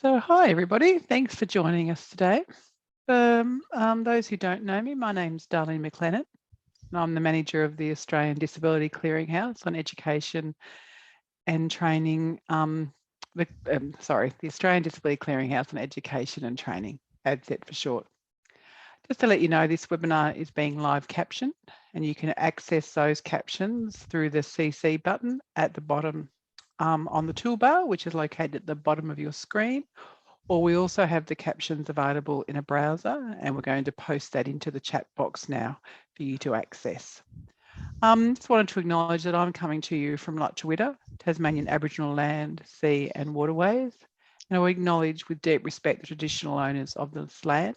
So hi everybody, thanks for joining us today. For those who don't know me, my name's Darlene McLennan and I'm the manager of the Australian Disability Clearinghouse on education and training, the Australian Disability Clearinghouse on education and training, ADCET for short. Just to let you know, this webinar is being live captioned and you can access those captions through the CC button at the bottom on the toolbar, which is located at the bottom of your screen. Or we also have the captions available in a browser and we're going to post that into the chat box now for you to access. Just wanted to acknowledge that I'm coming to you from Lutchewita, Tasmanian Aboriginal land, sea and waterways. And I acknowledge with deep respect the traditional owners of this land,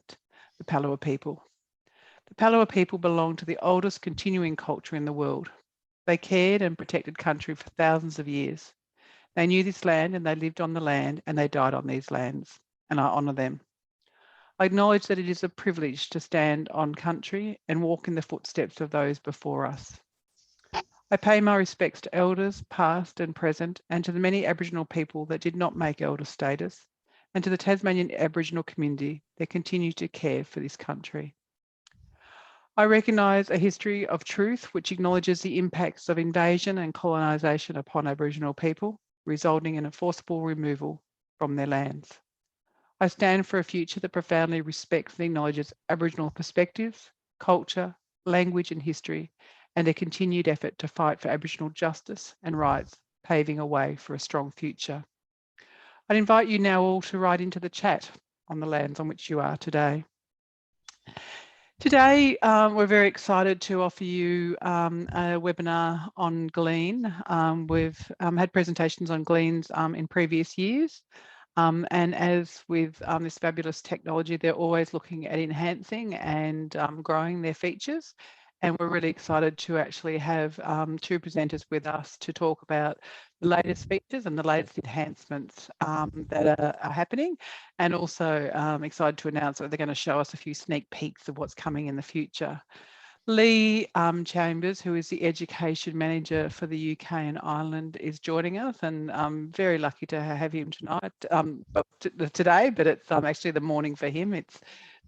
the Palawa people. The Palawa people belong to the oldest continuing culture in the world. They cared and protected country for thousands of years. They knew this land and they lived on the land and they died on these lands, and I honour them. I acknowledge that it is a privilege to stand on country and walk in the footsteps of those before us. I pay my respects to elders, past and present, and to the many Aboriginal people that did not make elder status, and to the Tasmanian Aboriginal community that continue to care for this country. I recognise a history of truth which acknowledges the impacts of invasion and colonisation upon Aboriginal people, resulting in a forcible removal from their lands. I stand for a future that profoundly respects and acknowledges Aboriginal perspectives, culture, language and history, and a continued effort to fight for Aboriginal justice and rights, paving a way for a strong future. I'd invite you now all to write into the chat on the lands on which you are today. Today, we're very excited to offer you a webinar on Glean. We've had presentations on Gleans in previous years. And as with this fabulous technology, they're always looking at enhancing and growing their features. And we're really excited to actually have two presenters with us to talk about the latest features and the latest enhancements that are happening. And also excited to announce that they're going to show us a few sneak peeks of what's coming in the future. Lee Chambers, who is the Education Manager for the UK and Ireland, is joining us, and I'm very lucky to have him today, but it's actually the morning for him. It's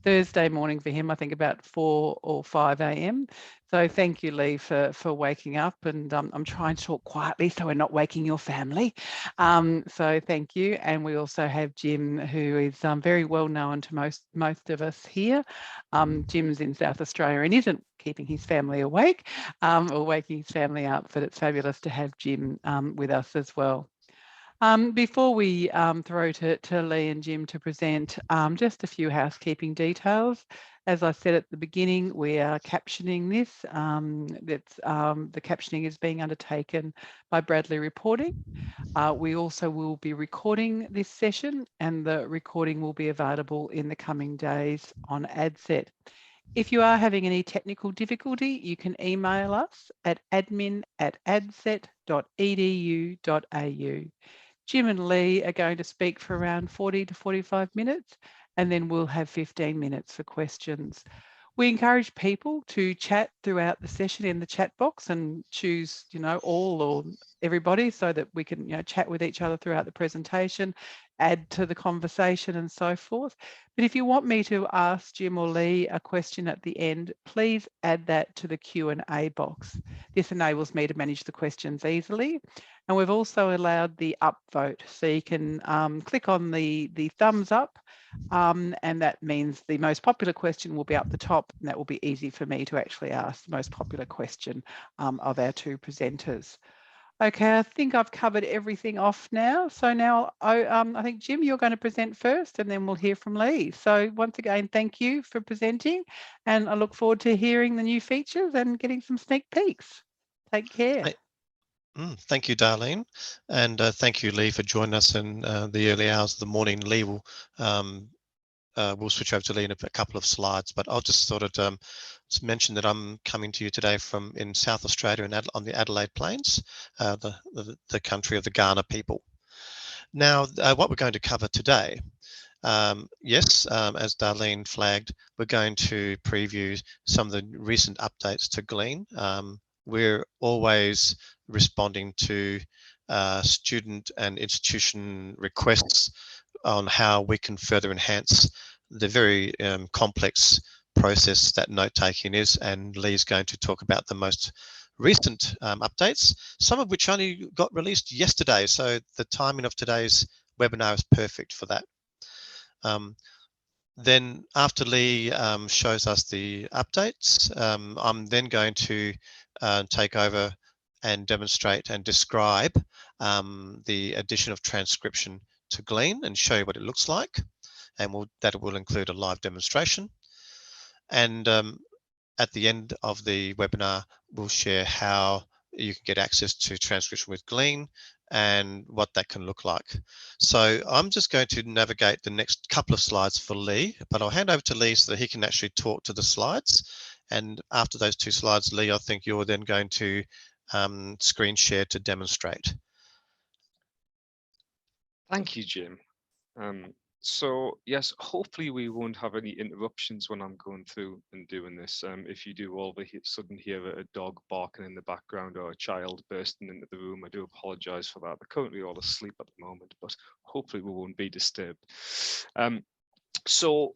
Thursday morning for him, I think about 4 or 5 a.m. So thank you, Lee, for waking up, and I'm trying to talk quietly so we're not waking your family. So thank you. And we also have Jim, who is very well known to most of us here. Jim's in South Australia and isn't keeping his family awake or waking his family up, but it's fabulous to have Jim with us as well. Before we throw to Lee and Jim to present, just a few housekeeping details. As I said at the beginning, we are captioning this. The captioning is being undertaken by Bradley Reporting. We also will be recording this session, and the recording will be available in the coming days on ADCET. If you are having any technical difficulty, you can email us at admin@adscet.edu.au. Jim and Lee are going to speak for around 40 to 45 minutes, and then we'll have 15 minutes for questions. We encourage people to chat throughout the session in the chat box and choose, all or everybody so that we can, chat with each other throughout the presentation, add to the conversation and so forth. But if you want me to ask Jim or Lee a question at the end, please add that to the Q&A box. This enables me to manage the questions easily. And we've also allowed the upvote, so you can click on the thumbs up, and that means the most popular question will be up the top, and that will be easy for me to actually ask the most popular question of our two presenters. Okay, I think I've covered everything off now. So now I think, Jim, you're going to present first and then we'll hear from Lee. So once again, thank you for presenting, and I look forward to hearing the new features and getting some sneak peeks. Take care. Thank you, Darlene, and thank you, Lee, for joining us in the early hours of the morning. Lee will we'll switch over to Lee in a couple of slides, but I'll just sort of just mention that I'm coming to you today from in South Australia on the Adelaide Plains, the country of the Kaurna people. Now, what we're going to cover today, yes, as Darlene flagged, we're going to preview some of the recent updates to Glean. We're always responding to student and institution requests on how we can further enhance the very complex process that note-taking is, and Lee's going to talk about the most recent updates, some of which only got released yesterday, so the timing of today's webinar is perfect for that. Then after Lee shows us the updates, I'm then going to take over and demonstrate and describe the addition of transcription to Glean and show you what it looks like, and that will include a live demonstration. And at the end of the webinar, we'll share how you can get access to transcription with Glean and what that can look like. So I'm just going to navigate the next couple of slides for Lee, but I'll hand over to Lee so that he can actually talk to the slides. And after those 2 slides, Lee, I think you're then going to screen share to demonstrate. Thank you, Jim. So yes, hopefully we won't have any interruptions when I'm going through and doing this. If you do all of a sudden hear a dog barking in the background or a child bursting into the room, I do apologize for that. They're currently all asleep at the moment, but hopefully we won't be disturbed. So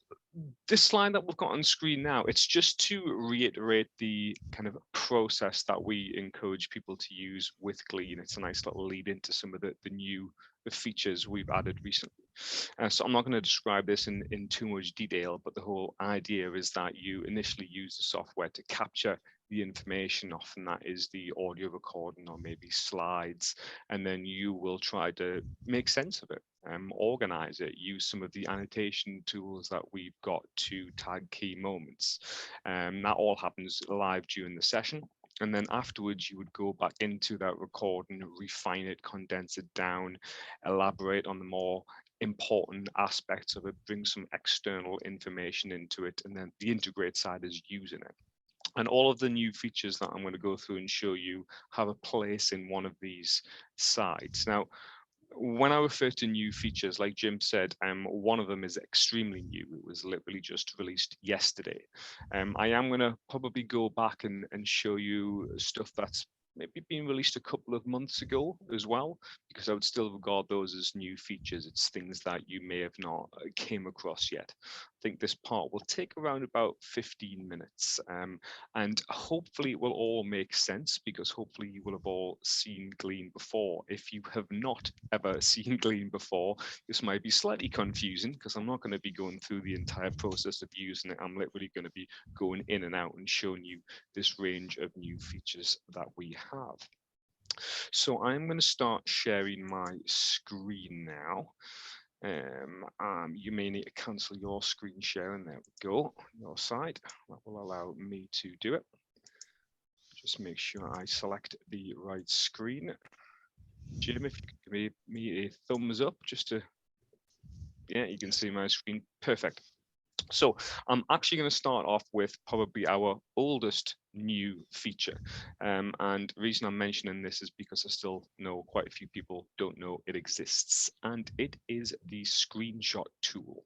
this slide that we've got on screen now, it's just to reiterate the kind of process that we encourage people to use with Glean. It's a nice little lead into some of the new features we've added recently. So I'm not going to describe this in too much detail, but the whole idea is that you initially use the software to capture the information. Often that is the audio recording or maybe slides, and then you will try to make sense of it, organize it, use some of the annotation tools that we've got to tag key moments. That all happens live during the session. And then afterwards, you would go back into that recording, refine it, condense it down, elaborate on the more important aspects of it, bring some external information into it, and then the integrate side is using it. And all of the new features that I'm going to go through and show you have a place in one of these sides. Now, when I refer to new features, like Jim said, one of them is extremely new. It was literally just released yesterday. I am going to probably go back and show you stuff that's maybe been released a couple of months ago as well, because I would still regard those as new features. It's things that you may have not came across yet. I think this part will take around about 15 minutes, and hopefully it will all make sense, because hopefully you will have all seen Glean before. If you have not ever seen Glean before, this might be slightly confusing, because I'm not going to be going through the entire process of using it. I'm literally going to be going in and out and showing you this range of new features that we have. So I'm going to start sharing my screen now. You may need to cancel your screen sharing. There we go, your side. That will allow me to do it. Just make sure I select the right screen. Jim, if you could give me a thumbs up, just to, yeah, you can see my screen. Perfect. So I'm actually going to start off with probably our oldest new feature. And the reason I'm mentioning this is because I still know quite a few people don't know it exists, and it is the screenshot tool.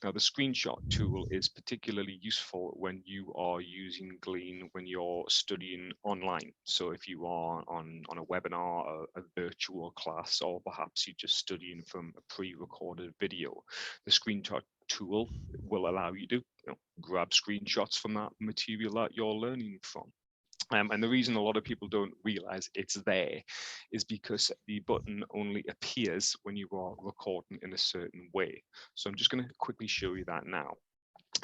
Now, the screenshot tool is particularly useful when you are using Glean when you're studying online. So if you are on a webinar, a virtual class, or perhaps you're just studying from a pre-recorded video, the screenshot tool will allow you to grab screenshots from that material that you're learning from. And the reason a lot of people don't realize it's there is because the button only appears when you are recording in a certain way. So I'm just going to quickly show you that now.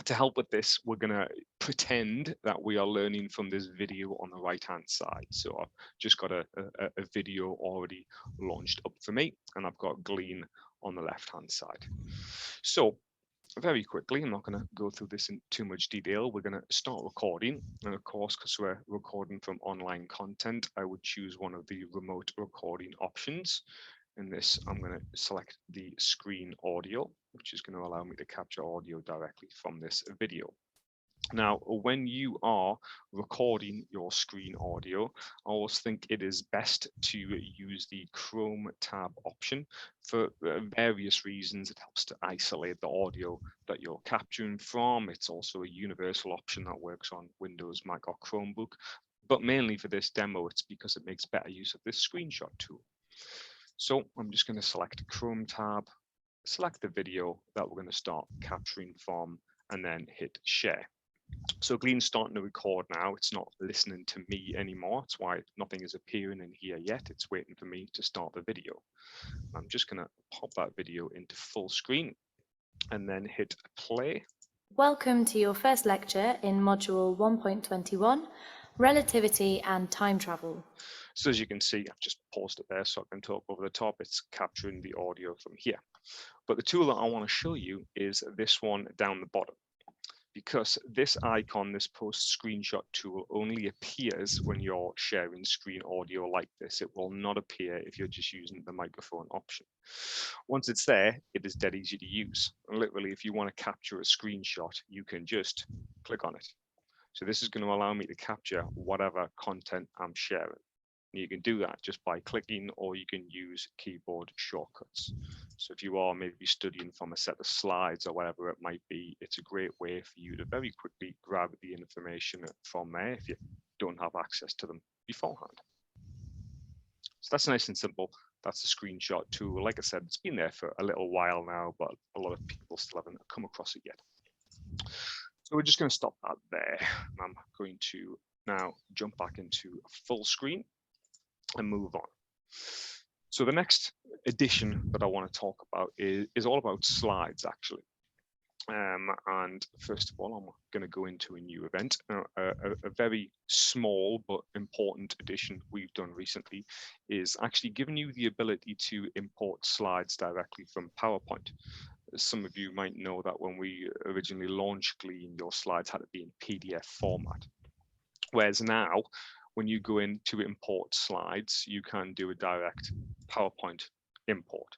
To help with this, we're going to pretend that we are learning from this video on the right hand side. So I've just got a video already launched up for me, and I've got Glean on the left hand side. So very quickly, I'm not going to go through this in too much detail. We're going to start recording. And of course, because we're recording from online content, I would choose one of the remote recording options. In this, I'm going to select the screen audio, which is going to allow me to capture audio directly from this video. Now, when you are recording your screen audio, I always think it is best to use the Chrome tab option for various reasons. It helps to isolate the audio that you're capturing from. It's also a universal option that works on Windows, Mac, or Chromebook. But mainly for this demo, it's because it makes better use of this screenshot tool. So I'm just going to select Chrome tab, select the video that we're going to start capturing from, and then hit share. So Glean's starting to record now. It's not listening to me anymore. That's why nothing is appearing in here yet. It's waiting for me to start the video. I'm just going to pop that video into full screen and then hit play. Welcome to your first lecture in Module 1.21, Relativity and Time Travel. So as you can see, I've just paused it there so I can talk over the top. It's capturing the audio from here. But the tool that I want to show you is this one down the bottom, because this icon, this post screenshot tool, only appears when you're sharing screen audio like this. It will not appear if you're just using the microphone option. Once it's there, it is dead easy to use. And literally, if you want to capture a screenshot, you can just click on it. So this is going to allow me to capture whatever content I'm sharing. You can do that just by clicking, or you can use keyboard shortcuts. So if you are maybe studying from a set of slides or whatever it might be, it's a great way for you to very quickly grab the information from there if you don't have access to them beforehand. So that's nice and simple. That's the screenshot tool. Like I said, it's been there for a little while now, but a lot of people still haven't come across it yet. So we're just going to stop that there. I'm going to now jump back into full screen and move on. So the next addition that I want to talk about is all about slides, actually. And first of all, I'm going to go into a new event. A very small but important addition we've done recently is actually giving you the ability to import slides directly from PowerPoint. Some of you might know that when we originally launched Glean, your slides had to be in PDF format. Whereas now, when you go in to import slides, you can do a direct PowerPoint import.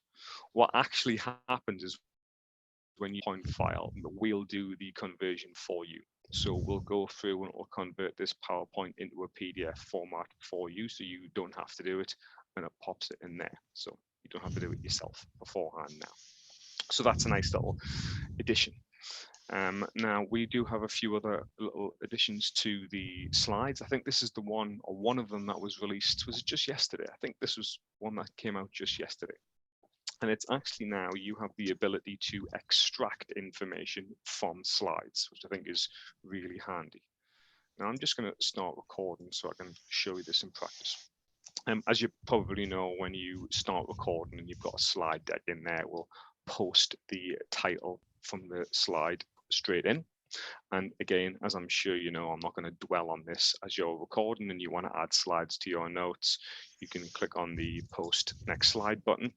What actually happens is when you point file, we'll do the conversion for you. So we'll go through and we'll convert this PowerPoint into a PDF format for you, so you don't have to do it, and it pops it in there. So you don't have to do it yourself beforehand now. So that's a nice little addition. Now we do have a few other little additions to the slides. I think this is the one, or one of them, that was released, was it just yesterday? I think this was one that came out just yesterday. And it's actually now you have the ability to extract information from slides, which I think is really handy. Now I'm just going to start recording so I can show you this in practice. As you probably know, when you start recording and you've got a slide deck in there, it will post the title from the slide straight in. And again, as I'm sure you know, I'm not going to dwell on this. As you're recording and you want to add slides to your notes, you can click on the post next slide button.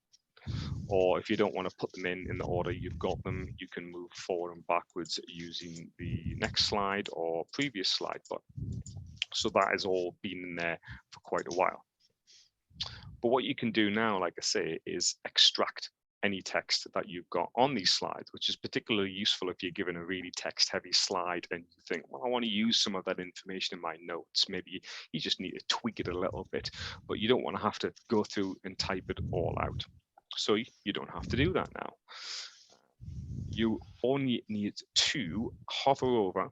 Or if you don't want to put them in the order you've got them, you can move forward and backwards using the next slide or previous slide button. So that has all been in there for quite a while. But what you can do now, like I say, is extract any text that you've got on these slides, which is particularly useful if you're given a really text heavy slide and you think, well, I want to use some of that information in my notes. Maybe you just need to tweak it a little bit, but you don't want to have to go through and type it all out. So you don't have to do that now. You only need to hover over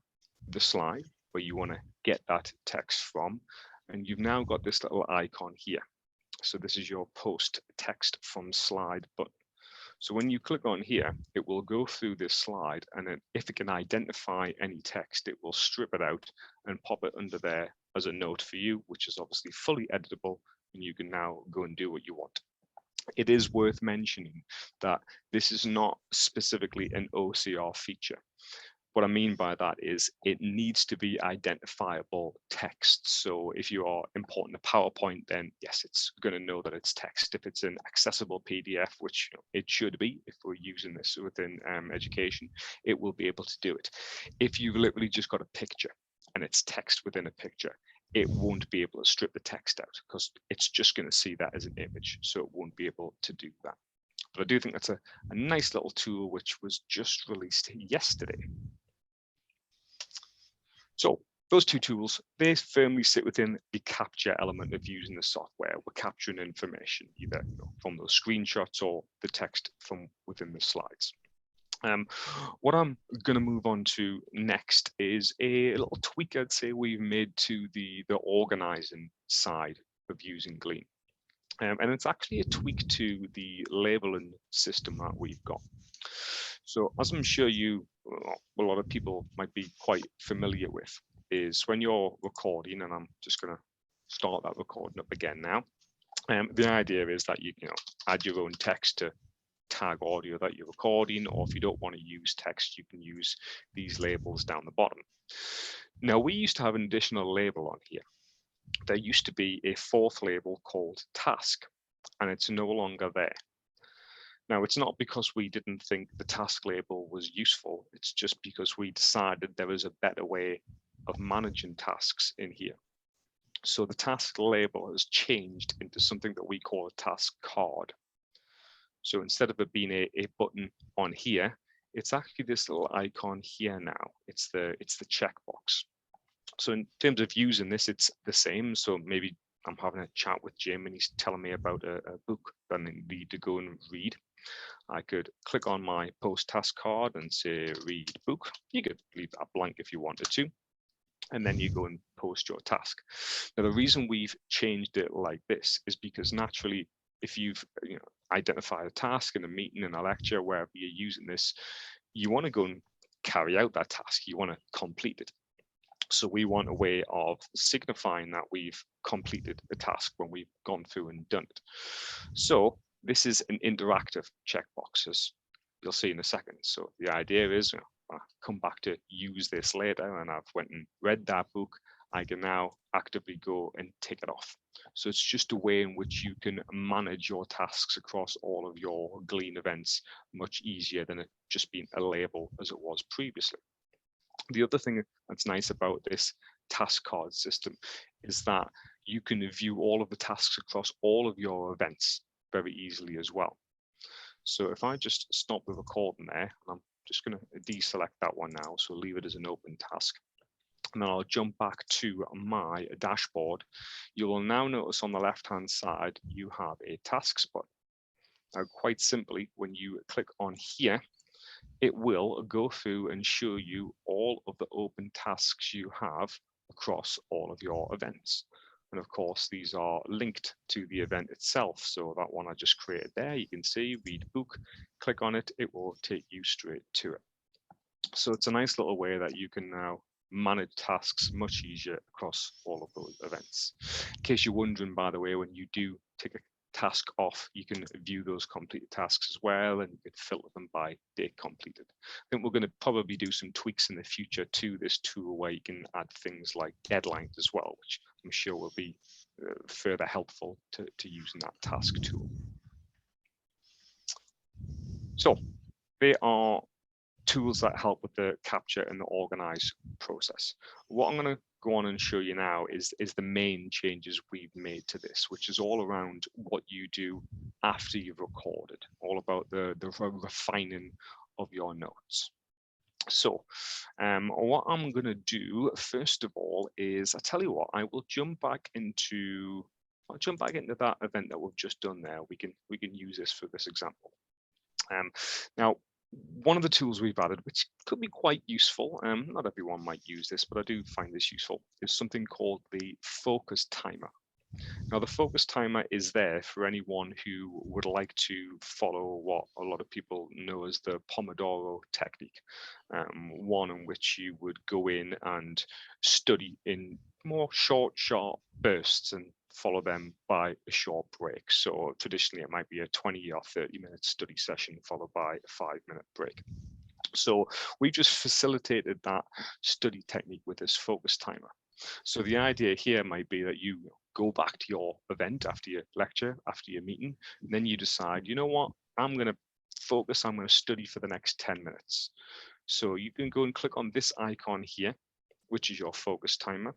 the slide where you want to get that text from, and you've now got this little icon here. So this is your post text from slide button. So when you click on here, it will go through this slide, and then if it can identify any text, it will strip it out and pop it under there as a note for you, which is obviously fully editable, and you can now go and do what you want. It is worth mentioning that this is not specifically an OCR feature. What I mean by that is it needs to be identifiable text. So if you are importing a PowerPoint, then yes, it's going to know that it's text. If it's an accessible PDF, which it should be if we're using this within education, it will be able to do it. If you've literally just got a picture and it's text within a picture, it won't be able to strip the text out because it's just going to see that as an image. So it won't be able to do that. But I do think that's a nice little tool which was just released yesterday. So those two tools, they firmly sit within the capture element of using the software. We're capturing information either from those screenshots or the text from within the slides. What I'm going to move on to next is a little tweak I'd say we've made to the organizing side of using Glean. And it's actually a tweak to the labeling system that we've got. So as I'm sure a lot of people might be quite familiar with, is when you're recording, and I'm just going to start that recording up again now. The idea is that you add your own text to tag audio that you're recording, or if you don't want to use text, you can use these labels down the bottom. Now, we used to have an additional label on here. There used to be a fourth label called task, and it's no longer there. Now, it's not because we didn't think the task label was useful, it's just because we decided there was a better way of managing tasks in here. So the task label has changed into something that we call a task card. So instead of it being a button on here, it's actually this little icon here now. It's the checkbox. So in terms of using this, it's the same. So maybe I'm having a chat with Jim and he's telling me about a book that I need to go and read. I could click on my post task card and say read book. You could leave that blank if you wanted to. And then you go and post your task. Now, the reason we've changed it like this is because naturally, if you've identified a task in a meeting, in a lecture, wherever you're using this, you want to go and carry out that task. You want to complete it. So we want a way of signifying that we've completed the task when we've gone through and done it. So this is an interactive checkbox, as you'll see in a second. So the idea is, I come back to use this later and I've went and read that book, I can now actively go and tick it off. So it's just a way in which you can manage your tasks across all of your Glean events much easier than it just being a label as it was previously. The other thing that's nice about this task card system is that you can view all of the tasks across all of your events very easily as well. So if I just stop the recording there, and I'm just going to deselect that one now, so leave it as an open task. And then I'll jump back to my dashboard. You will now notice on the left-hand side, you have a tasks button. Now, quite simply, when you click on here, it will go through and show you all of the open tasks you have across all of your events. And of course, these are linked to the event itself. So that one I just created there, you can see read book, click on it, it will take you straight to it. So it's a nice little way that you can now manage tasks much easier across all of those events. In case you're wondering, by the way, when you do take a task off, you can view those completed tasks as well, and you can filter them by date completed. I think we're going to probably do some tweaks in the future to this tool where you can add things like deadlines as well, which I'm sure will be further helpful to using that task tool. So they are tools that help with the capture and the organize process. What I'm going to go on and show you now is the main changes we've made to this, which is all around what you do after you've recorded, all about the refining of your notes. So what I'm going to do first of all is, I tell you what, I will jump back into that event that we've just done there. We can use this for this example. Now, one of the tools we've added, which could be quite useful, not everyone might use this, but I do find this useful, is something called the focus timer. Now, the focus timer is there for anyone who would like to follow what a lot of people know as the Pomodoro technique, one in which you would go in and study in more short, sharp bursts and follow them by a short break. So traditionally, it might be a 20 or 30-minute study session followed by a 5-minute break. So we've just facilitated that study technique with this focus timer. So the idea here might be that you go back to your event after your lecture, after your meeting, and then you decide, you know what, I'm going to focus, I'm going to study for the next 10 minutes. So you can go and click on this icon here, which is your focus timer.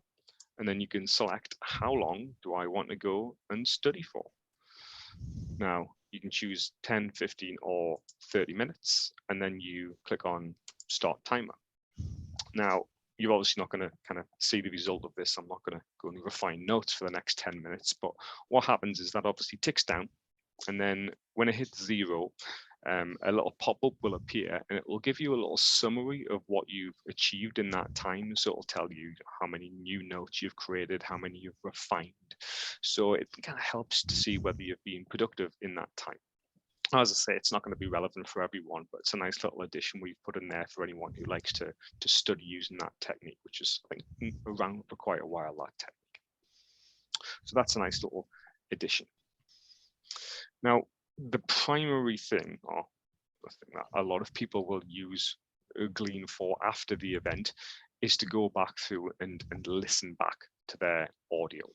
And then you can select how long do I want to go and study for. Now, you can choose 10, 15, or 30 minutes, and then you click on start timer. Now, you're obviously not going to kind of see the result of this. I'm not going to go and refine notes for the next 10 minutes, but what happens is that obviously ticks down, and then when it hits 0, a little pop-up will appear, and it will give you a little summary of what you've achieved in that time. So it'll tell you how many new notes you've created, how many you've refined. So it kind of helps to see whether you've been productive in that time. As I say, it's not going to be relevant for everyone, but it's a nice little addition we've put in there for anyone who likes to study using that technique, which is, I think, around for quite a while, that technique. So that's a nice little addition. Now, the primary thing, or the thing that a lot of people will use Glean for after the event, is to go back through and listen back to their audio.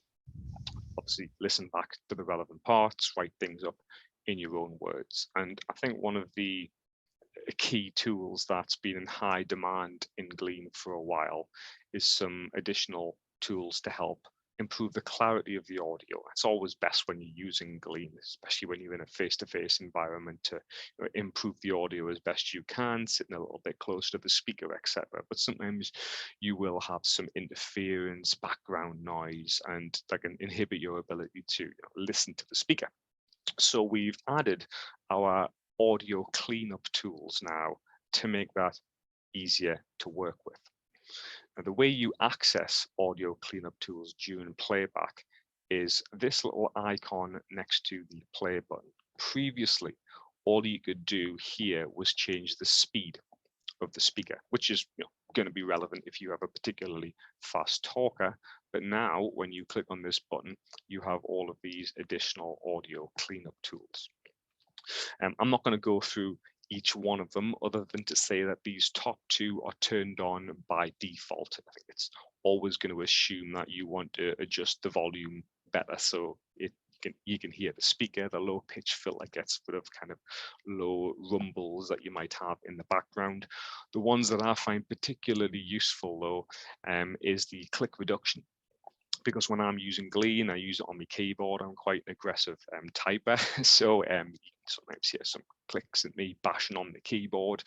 Obviously, listen back to the relevant parts, write things up in your own words. And I think one of the key tools that's been in high demand in Glean for a while is some additional tools to help improve the clarity of the audio. It's always best when you're using Glean, especially when you're in a face-to-face environment, to improve the audio as best you can, sitting a little bit closer to the speaker, etc. But sometimes you will have some interference, background noise, and that can inhibit your ability to listen to the speaker. So we've added our audio cleanup tools now to make that easier to work with. Now, the way you access audio cleanup tools during playback is this little icon next to the play button. Previously, all you could do here was change the speed of the speaker, which is going to be relevant if you have a particularly fast talker. But now, when you click on this button, you have all of these additional audio cleanup tools. I'm not going to go through each one of them, other than to say that these top two are turned on by default. I think it's always going to assume that you want to adjust the volume better, so you can hear the speaker. The low pitch filter gets rid of kind of low rumbles that you might have in the background. The ones that I find particularly useful, though, is the click reduction. Because when I'm using Glean, I use it on my keyboard. I'm quite an aggressive typer, so you can sometimes hear some clicks and me bashing on the keyboard,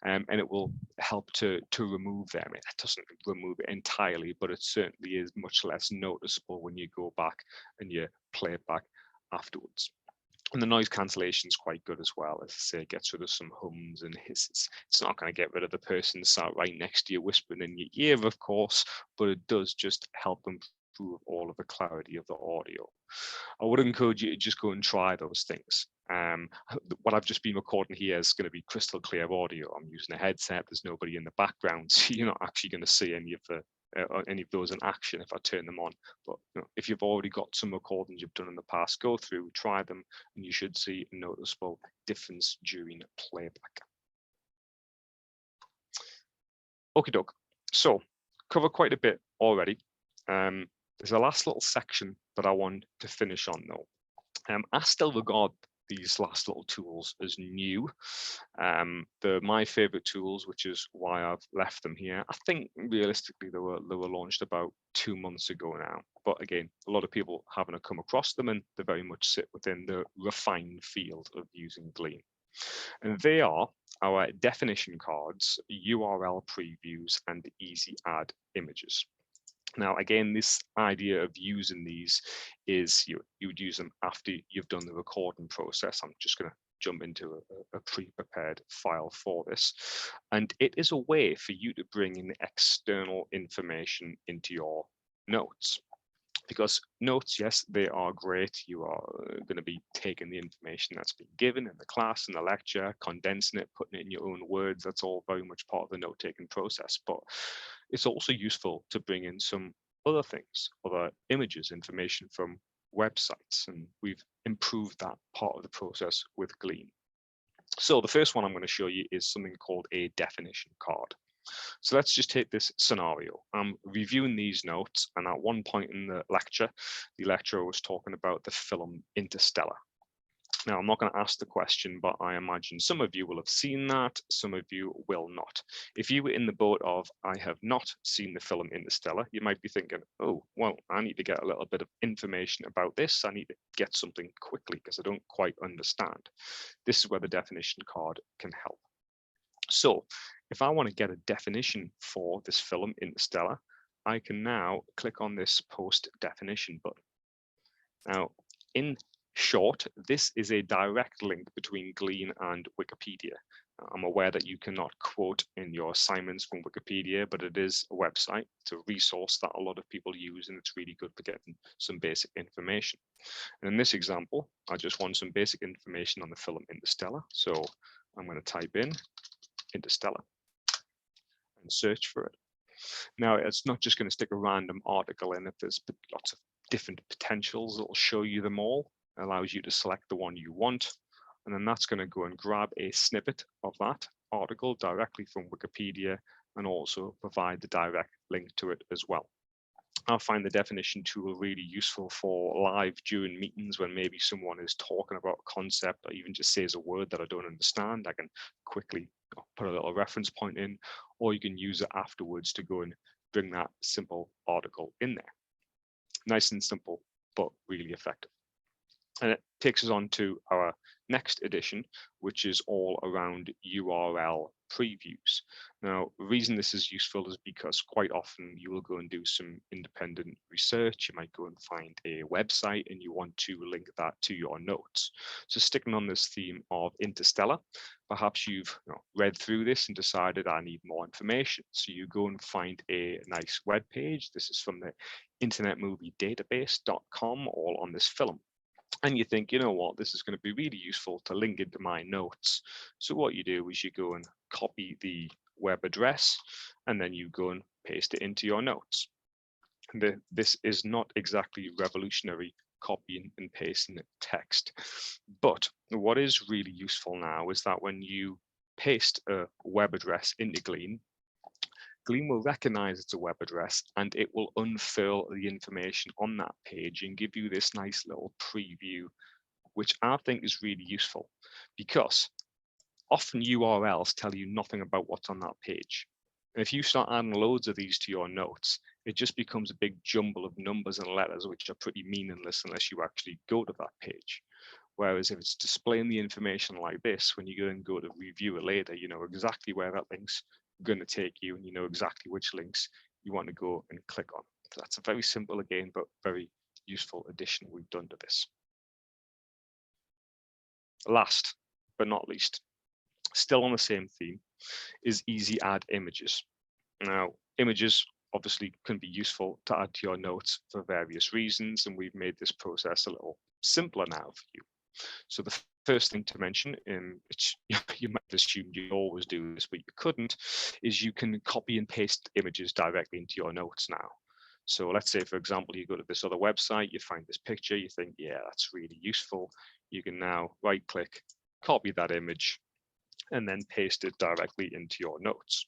and it will help to remove them. It doesn't remove it entirely, but it certainly is much less noticeable when you go back and you play it back afterwards. And the noise cancellation is quite good as well. As I say, it gets rid of some hums and hisses. It's not going to get rid of the person sat right next to you whispering in your ear, of course, but it does just help them all of the clarity of the audio. I would encourage you to just go and try those things. What I've just been recording here is going to be crystal clear audio. I'm using a headset. There's nobody in the background, so you're not actually going to see any of those in action if I turn them on. But if you've already got some recordings you've done in the past, go through, try them, and you should see a noticeable difference during playback. Okie doke. So covered quite a bit already. There's a last little section that I want to finish on, though. I still regard these last little tools as new. They're my favorite tools, which is why I've left them here. I think realistically they were launched about 2 months ago now. But again, a lot of people haven't come across them, and they very much sit within the refined field of using Glean. And they are our definition cards, URL previews, and easy add images. Now, again, this idea of using these is you would use them after you've done the recording process. I'm just going to jump into a pre-prepared file for this. And it is a way for you to bring in external information into your notes. Because notes, yes, they are great. You are going to be taking the information that's been given in the class and the lecture, condensing it, putting it in your own words. That's all very much part of the note-taking process. But it's also useful to bring in some other things, other images, information from websites. And we've improved that part of the process with Glean. So the first one I'm going to show you is something called a definition card. So let's just take this scenario. I'm reviewing these notes, and at one point in the lecturer was talking about the film Interstellar. Now, I'm not going to ask the question, but I imagine some of you will have seen that, some of you will not. If you were in the boat of, I have not seen the film Interstellar, you might be thinking, oh, well, I need to get a little bit of information about this. I need to get something quickly because I don't quite understand. This is where the definition card can help. So if I want to get a definition for this film Interstellar, I can now click on this post definition button. Now, in short, this is a direct link between Glean and Wikipedia. I'm aware that you cannot quote in your assignments from Wikipedia, but it is a website. It's a resource that a lot of people use, and it's really good for getting some basic information. And in this example, I just want some basic information on the film Interstellar. So I'm going to type in Interstellar and search for it. Now, it's not just going to stick a random article in. If there's lots of different potentials, it'll show you them all, allows you to select the one you want. And then that's going to go and grab a snippet of that article directly from Wikipedia and also provide the direct link to it as well. I find the definition tool really useful for live during meetings when maybe someone is talking about a concept or even just says a word that I don't understand. I can quickly put a little reference point in, or you can use it afterwards to go and bring that simple article in there. Nice and simple, but really effective. And it takes us on to our next edition, which is all around URL previews. Now, the reason this is useful is because quite often you will go and do some independent research. You might go and find a website and you want to link that to your notes. So sticking on this theme of Interstellar, perhaps you've read through this and decided I need more information. So you go and find a nice web page. This is from the internetmoviedatabase.com, all on this film. And you think, you know what, this is going to be really useful to link into my notes. So what you do is you go and copy the web address, and then you go and paste it into your notes. And this is not exactly revolutionary copying and pasting text. But what is really useful now is that when you paste a web address into Glean, Glean will recognize it's a web address and it will unfurl the information on that page and give you this nice little preview, which I think is really useful because often URLs tell you nothing about what's on that page. And if you start adding loads of these to your notes, it just becomes a big jumble of numbers and letters, which are pretty meaningless unless you actually go to that page. Whereas if it's displaying the information like this, when you go and go to review it later, you know exactly where that link's going to take you, and you know exactly which links you want to go and click on. So that's a very simple, again, but very useful addition we've done to this. Last but not least, still on the same theme, is easy add images. Now, images obviously can be useful to add to your notes for various reasons, and we've made this process a little simpler now for you. So the first thing to mention, which you might assume you always do this, but you couldn't, is you can copy and paste images directly into your notes now. So let's say, for example, you go to this other website, you find this picture, you think, yeah, that's really useful. You can now right click, copy that image, and then paste it directly into your notes.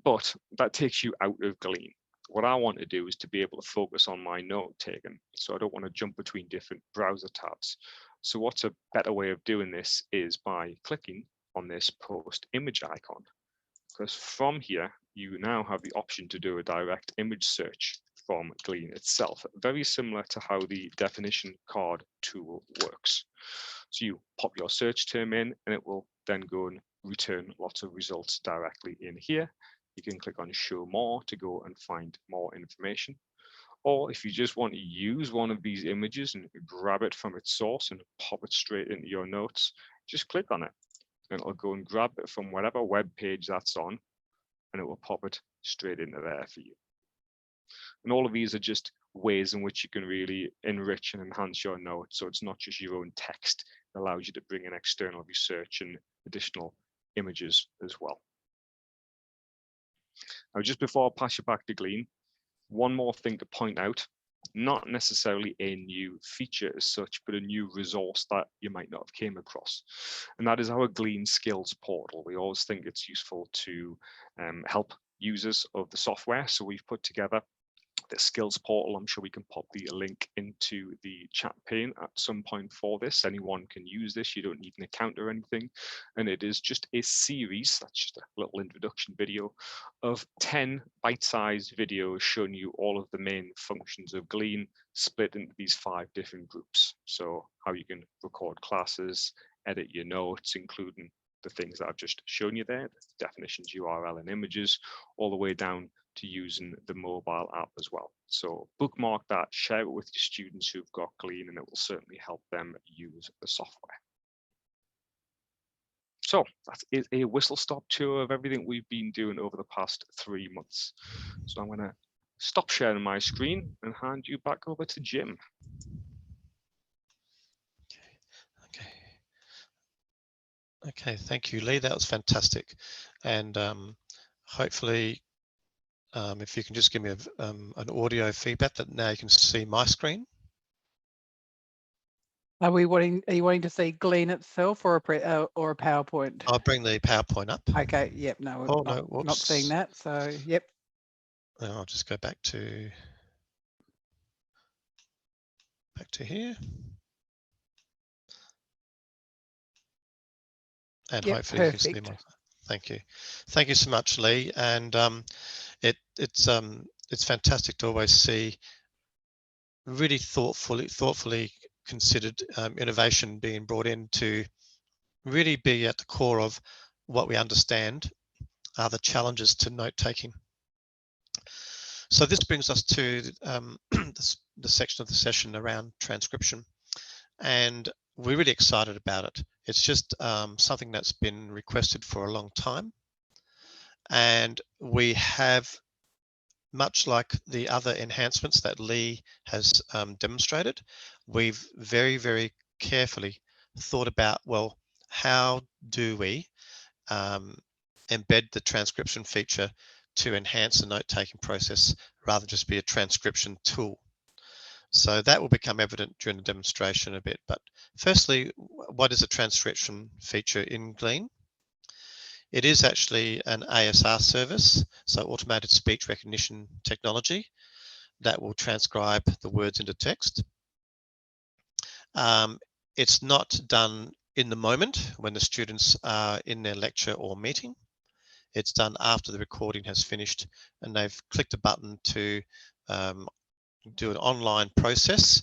But that takes you out of Glean. What I want to do is to be able to focus on my note taking. So I don't want to jump between different browser tabs. So what's a better way of doing this is by clicking on this post image icon. Because from here, you now have the option to do a direct image search from Glean itself, very similar to how the definition card tool works. So you pop your search term in and it will then go and return lots of results directly in here. You can click on show more to go and find more information. Or if you just want to use one of these images and grab it from its source and pop it straight into your notes, just click on it and it'll go and grab it from whatever web page that's on and it will pop it straight into there for you. And all of these are just ways in which you can really enrich and enhance your notes. So it's not just your own text. It allows you to bring in external research and additional images as well. Now, just before I pass you back to Glean, one more thing to point out, not necessarily a new feature as such, but a new resource that you might not have came across. And that is our Glean skills portal. We always think it's useful to help users of the software. So we've put together the skills portal. I'm sure we can pop the link into the chat pane at some point for this. Anyone can use this. You don't need an account or anything. And it is just a series, that's just a little introduction video, of 10 bite-sized videos showing you all of the main functions of Glean, split into these 5 different groups. So how you can record classes, edit your notes, including the things that I've just shown you there, the definitions, URL, and images, all the way down to using the mobile app as well. So bookmark that, share it with your students who've got Glean, and it will certainly help them use the software. So that is a whistle-stop tour of everything we've been doing over the past 3 months. So I'm going to stop sharing my screen and hand you back over to Jim. Okay, thank you, Lee. That was fantastic. And hopefully, if you can just give me an audio feedback that now you can see my screen. Are you wanting to see Glean itself or a PowerPoint? I'll bring the PowerPoint up. Okay, yep, no, Oh, not, no, whoops. not seeing that, so yep. I'll just go back to here. And Yep, hopefully perfect. you can see my, thank you. Thank you so much, Lee. And it's fantastic to always see really thoughtfully considered innovation being brought in to really be at the core of what we understand are the challenges to note taking. So this brings us to the section of the session around transcription, and we're really excited about it. It's just something that's been requested for a long time, and we have, much like the other enhancements that Lee has demonstrated, we've very carefully thought about, well, how do we embed the transcription feature to enhance the note-taking process rather than just be a transcription tool. So that will become evident during the demonstration a bit. But firstly, what is a transcription feature in Glean? It is actually an ASR service, so automated speech recognition technology that will transcribe the words into text. It's not done in the moment when the students are in their lecture or meeting. It's done after the recording has finished and they've clicked a button to do an online process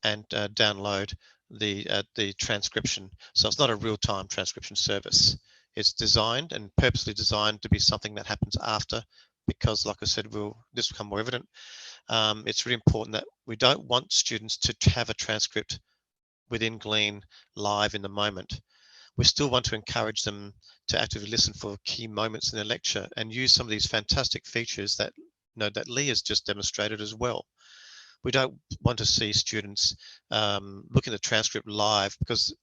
and download the transcription. So it's not a real-time transcription service. It's designed and purposely designed to be something that happens after, because like I said, this will become more evident. It's really important that we don't want students to have a transcript within Glean live in the moment. We still want to encourage them to actively listen for key moments in their lecture and use some of these fantastic features that, that Lee has just demonstrated as well. We don't want to see students look at the transcript live, because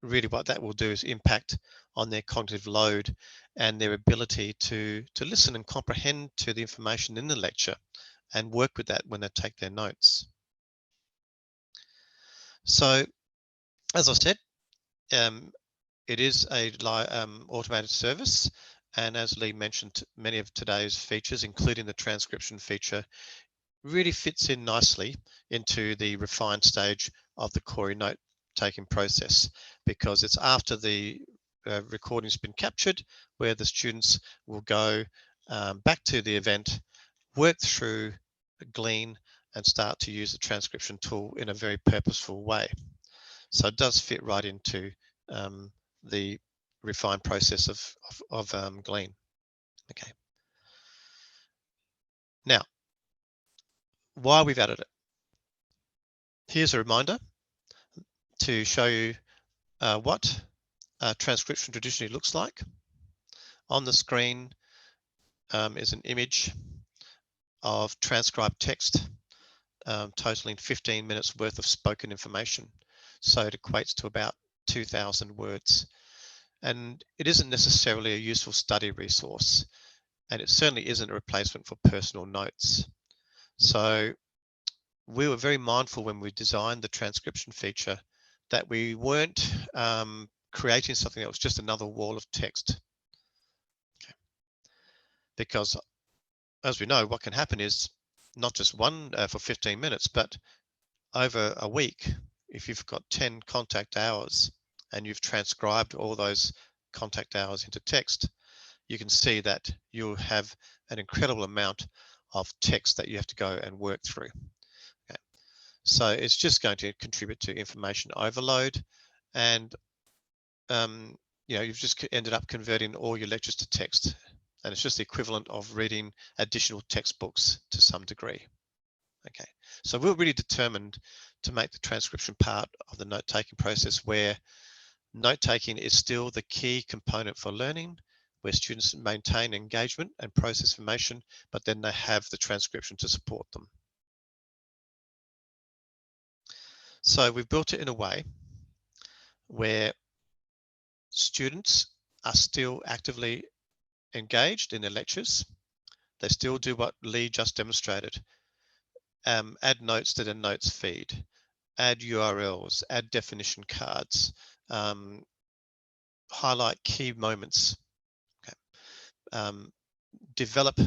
really what that will do is impact on their cognitive load and their ability to listen and comprehend to the information in the lecture and work with that when they take their notes. So, as I said, it is a automated service, and as Lee mentioned, many of today's features, including the transcription feature, really fits in nicely into the refined stage of the Corey note-taking process, because it's after the recording's been captured where the students will go back to the event, work through Glean, and start to use the transcription tool in a very purposeful way. So it does fit right into the refined process of Glean. Okay. Now, why we've added it. Here's a reminder to show you what transcription traditionally looks like. On the screen is an image of transcribed text totaling 15 minutes worth of spoken information. So it equates to about 2,000 words. And it isn't necessarily a useful study resource, and it certainly isn't a replacement for personal notes. So we were very mindful when we designed the transcription feature that we weren't creating something that was just another wall of text. Okay. Because as we know, what can happen is not just one for 15 minutes, but over a week, if you've got 10 contact hours and you've transcribed all those contact hours into text, you can see that you'll have an incredible amount of text that you have to go and work through. Okay. So it's just going to contribute to information overload, and you've just ended up converting all your lectures to text, and it's just the equivalent of reading additional textbooks to some degree. Okay, so we're really determined to make the transcription part of the note-taking process where note-taking is still the key component for learning, where students maintain engagement and process information, but then they have the transcription to support them. So we've built it in a way where students are still actively engaged in their lectures. They still do what Lee just demonstrated. Add notes to the notes feed, add URLs, add definition cards, highlight key moments, okay. Develop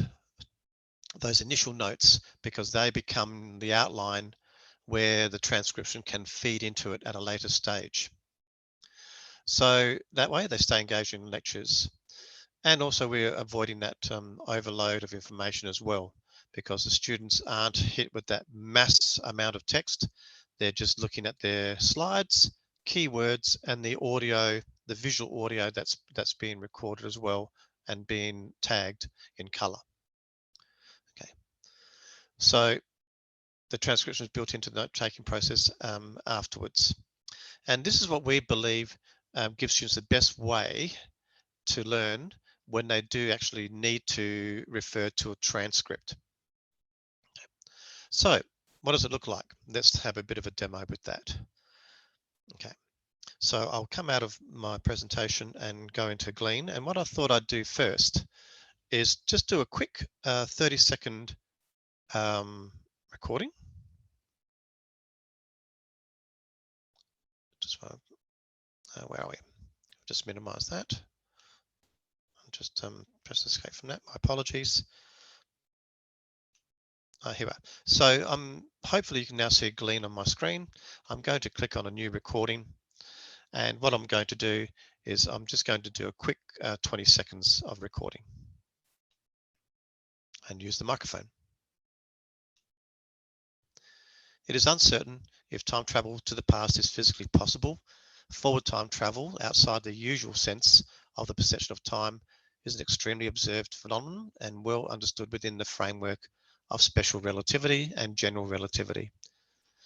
those initial notes because they become the outline where the transcription can feed into it at a later stage. So that way they stay engaged in lectures. And also we're avoiding that overload of information as well, because the students aren't hit with that mass amount of text. They're just looking at their slides, keywords, and the audio, the visual audio that's being recorded as well and being tagged in color. Okay, so the transcription is built into the note-taking process afterwards. And this is what we believe gives students the best way to learn when they do actually need to refer to a transcript. So what does it look like? Let's have a bit of a demo with that. Okay, so I'll come out of my presentation and go into Glean. And what I thought I'd do first is just do a quick 30-second recording. Just where are we? Just minimize that. Just press escape from that. My apologies. Here we are. So hopefully you can now see Glean on my screen. I'm going to click on a new recording. And what I'm going to do is I'm just going to do a quick 20 seconds of recording and use the microphone. It is uncertain if time travel to the past is physically possible. Forward time travel outside the usual sense of the perception of time is an extremely observed phenomenon and well understood within the framework of special relativity and general relativity.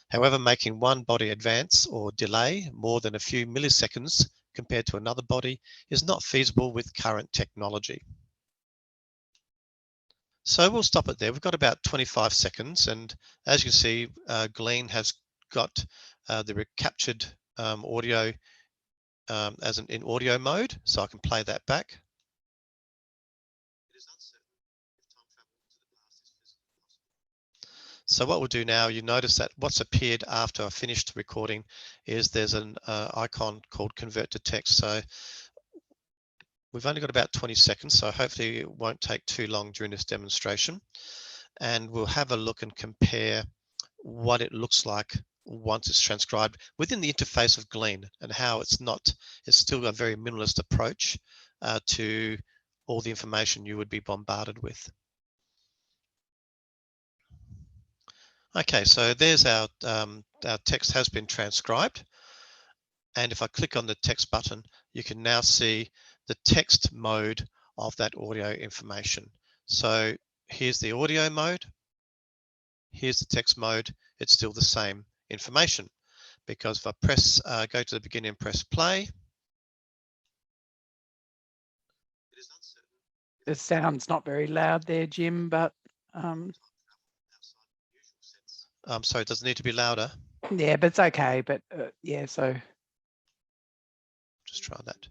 However, making one body advance or delay more than a few milliseconds compared to another body is not feasible with current technology. So we'll stop it there. We've got about 25 seconds, and as you can see, Glean has got the recaptured audio in audio mode, so I can play that back. So what we'll do now, you notice that what's appeared after I finished recording is there's an icon called convert to text. So we've only got about 20 seconds, so hopefully it won't take too long during this demonstration. And we'll have a look and compare what it looks like once it's transcribed within the interface of Glean, and how it's still a very minimalist approach to all the information you would be bombarded with. Okay, so there's our text has been transcribed. And if I click on the text button, you can now see the text mode of that audio information. So here's the audio mode. Here's the text mode. It's still the same information, because if I press, go to the beginning and press play. The sound's not very loud there, Jim, but I'm sorry, it doesn't need to be louder. yeah, but it's okay. But yeah, so just try that.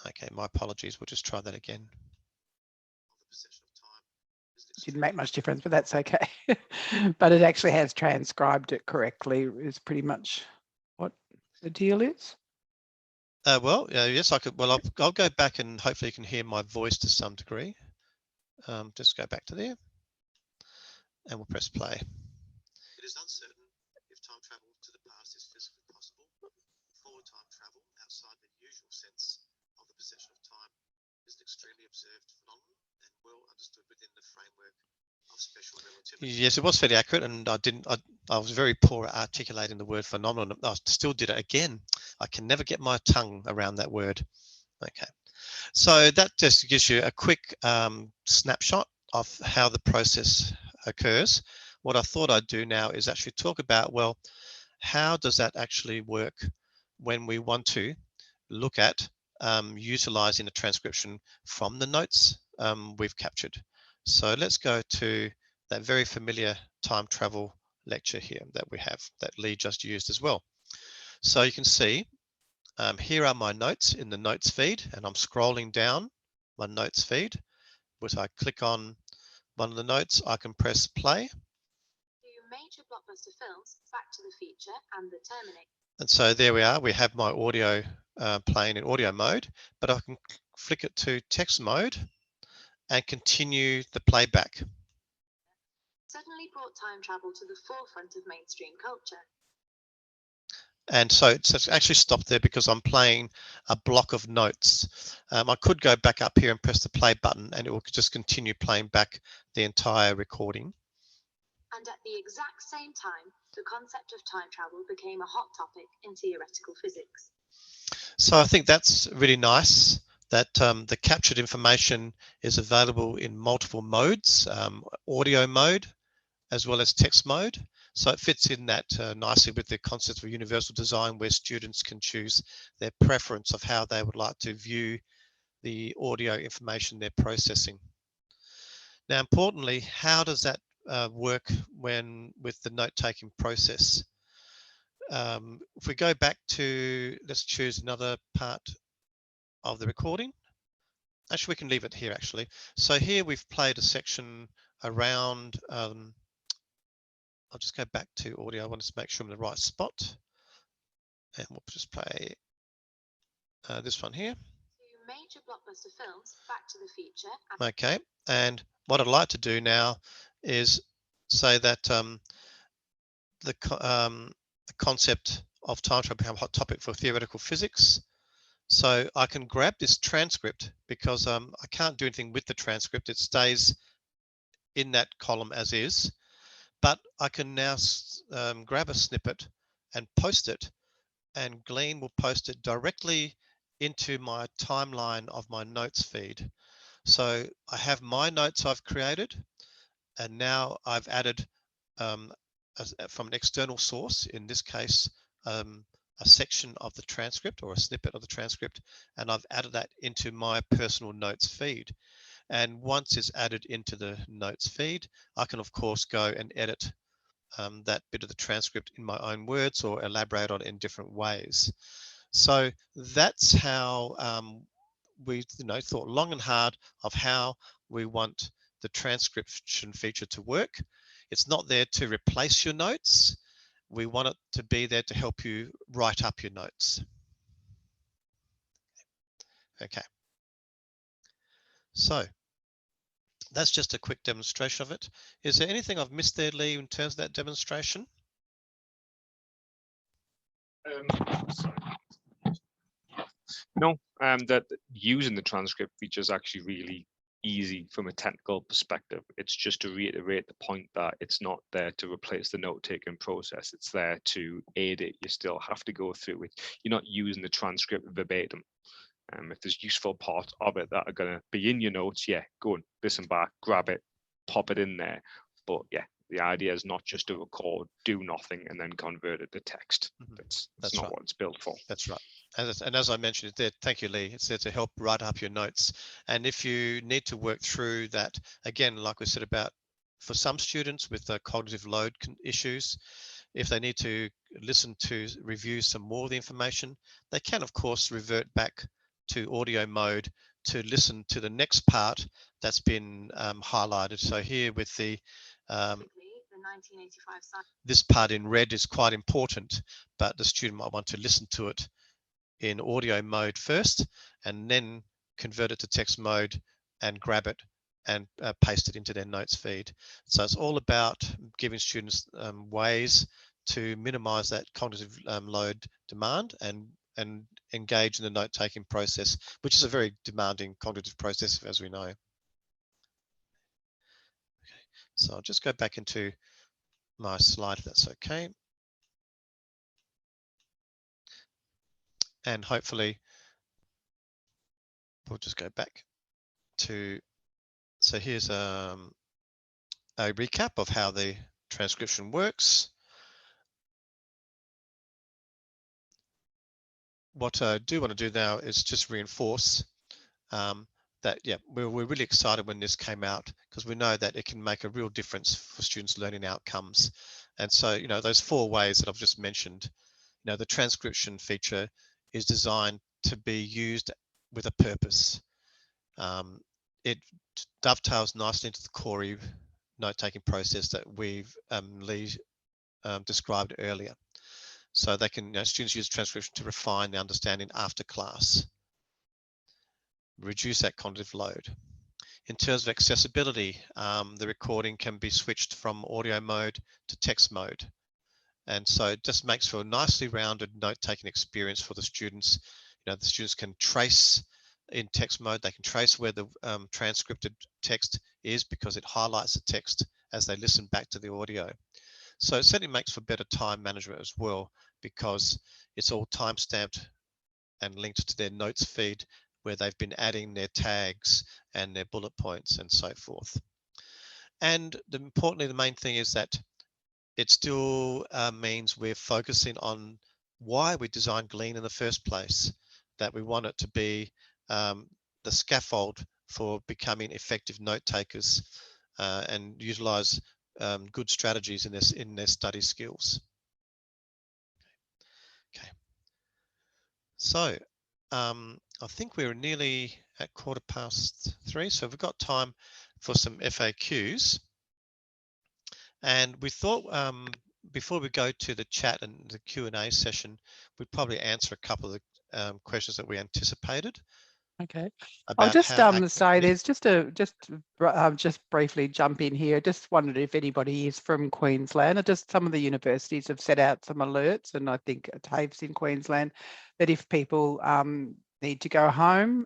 Okay, my apologies. We'll just try that again. Didn't make much difference, but that's okay. But it actually has transcribed it correctly, is pretty much what the deal is. Well, yes, I could. Well, I'll go back and hopefully you can hear my voice to some degree. Just go back to there and we'll press play. It is uncertain if time travel to the past is physically possible. Forward time travel outside the usual sense of the perception of time is an extremely observed phenomenon and well understood within the framework of special relativity. Yes, it was fairly accurate, and I was very poor at articulating the word phenomenon. I still did it again. I can never get my tongue around that word. Okay. So that just gives you a quick snapshot of how the process occurs. What I thought I'd do now is actually talk about, well, how does that actually work when we want to look at utilizing a transcription from the notes we've captured. So let's go to that very familiar time travel lecture here that we have, that Lee just used as well. So you can see here are my notes in the notes feed, and I'm scrolling down my notes feed. If I click on one of the notes, I can press play. Major blockbuster films, Back to the Future and The Terminator. And so there we are. We have my audio playing in audio mode, but I can flick it to text mode and continue the playback. Suddenly brought time travel to the forefront of mainstream culture. And so it's actually stopped there because I'm playing a block of notes. I could go back up here and press the play button and it will just continue playing back the entire recording. And at the exact same time, the concept of time travel became a hot topic in theoretical physics. So I think that's really nice that the captured information is available in multiple modes, audio mode as well as text mode. So it fits in that nicely with the concept of universal design, where students can choose their preference of how they would like to view the audio information they're processing. Now, importantly, how does that work with the note-taking process? If we go back to, let's choose another part of the recording. Actually, we can leave it here actually. So here we've played a section around, I'll just go back to audio. I want to make sure I'm in the right spot. And we'll just play this one here. Major blockbuster films, Back to the Future. Okay, and what I'd like to do now is say that the concept of time travel become a hot topic for theoretical physics. So I can grab this transcript because I can't do anything with the transcript. It stays in that column as is, but I can now grab a snippet and post it, and Glean will post it directly into my timeline of my notes feed. So I have my notes I've created, and now I've added from an external source, in this case, a section of the transcript or a snippet of the transcript, and I've added that into my personal notes feed. And once it's added into the notes feed, I can of course go and edit that bit of the transcript in my own words or elaborate on it in different ways. So that's how we thought long and hard of how we want the transcription feature to work. It's not there to replace your notes. We want it to be there to help you write up your notes. Okay. So that's just a quick demonstration of it. Is there anything I've missed there, Lee, in terms of that demonstration? No, that using the transcript feature is actually really easy from a technical perspective. It's just to reiterate the point that it's not there to replace the note-taking process. It's there to aid it. You still have to go through it. You're not using the transcript verbatim. If there's useful parts of it that are going to be in your notes, yeah, go and listen back, grab it, pop it in there. But yeah, the idea is not just to record, do nothing, and then convert it to text. That's not right. what it's built for. That's right. And as I mentioned, it's there, thank you, Lee. It's there to help write up your notes. And if you need to work through that, again, like we said about, for some students with cognitive load issues, if they need to listen to review some more of the information, they can, of course, revert back to audio mode to listen to the next part that's been highlighted. So here with the 1985 this part in red is quite important, but the student might want to listen to it in audio mode first and then convert it to text mode and grab it and paste it into their notes feed. So it's all about giving students ways to minimize that cognitive load demand and engage in the note-taking process, which is a very demanding cognitive process, as we know. Okay. So I'll just go back into my slide, if that's okay. And hopefully we'll just go back to, so here's a recap of how the transcription works. What I do want to do now is just reinforce that, yeah, we're really excited when this came out, because we know that it can make a real difference for students' learning outcomes. And so, you know, those 4 ways that I've just mentioned, you know, the transcription feature is designed to be used with a purpose. It dovetails nicely into the Corey note-taking process that Lee described earlier. So they can, you know, students use transcription to refine the understanding after class, reduce that cognitive load. In terms of accessibility, the recording can be switched from audio mode to text mode. And so it just makes for a nicely rounded note-taking experience for the students. You know, the students can trace in text mode, they can trace where the transcripted text is, because it highlights the text as they listen back to the audio. So it certainly makes for better time management as well, because it's all time-stamped and linked to their notes feed, where they've been adding their tags and their bullet points and so forth. And importantly, the main thing is that it still means we're focusing on why we designed Glean in the first place, that we want it to be the scaffold for becoming effective note takers and utilize good strategies in their study skills. Okay. So I think we're nearly at 3:15, so we've got time for some FAQs. And we thought before we go to the chat and the Q&A session, we'd probably answer a couple of the questions that we anticipated. Okay. I'll just say there's just briefly jump in here. Just wondered if anybody is from Queensland, or just some of the universities have set out some alerts, and I think TAFE's in Queensland, that if people need to go home,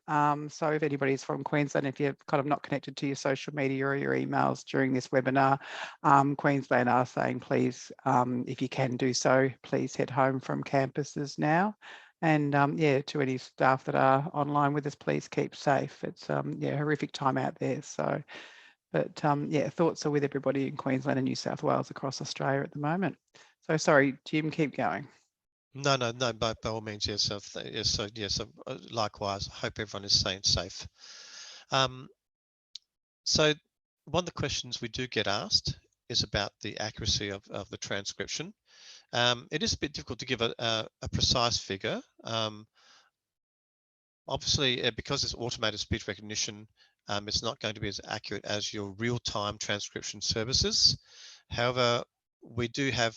so if anybody's from Queensland, if you're kind of not connected to your social media or your emails during this webinar, Queensland are saying, please, if you can do so, please head home from campuses now. And yeah, to any staff that are online with us, please keep safe. It's yeah, horrific time out there. So, but yeah, thoughts are with everybody in Queensland and New South Wales across Australia at the moment. So sorry, Jim, keep going. No, by all means, yes. Yes, likewise, I hope everyone is staying safe. So one of the questions we do get asked is about the accuracy of the transcription. It is a bit difficult to give a precise figure. Obviously, because it's automated speech recognition, it's not going to be as accurate as your real-time transcription services. However, we do have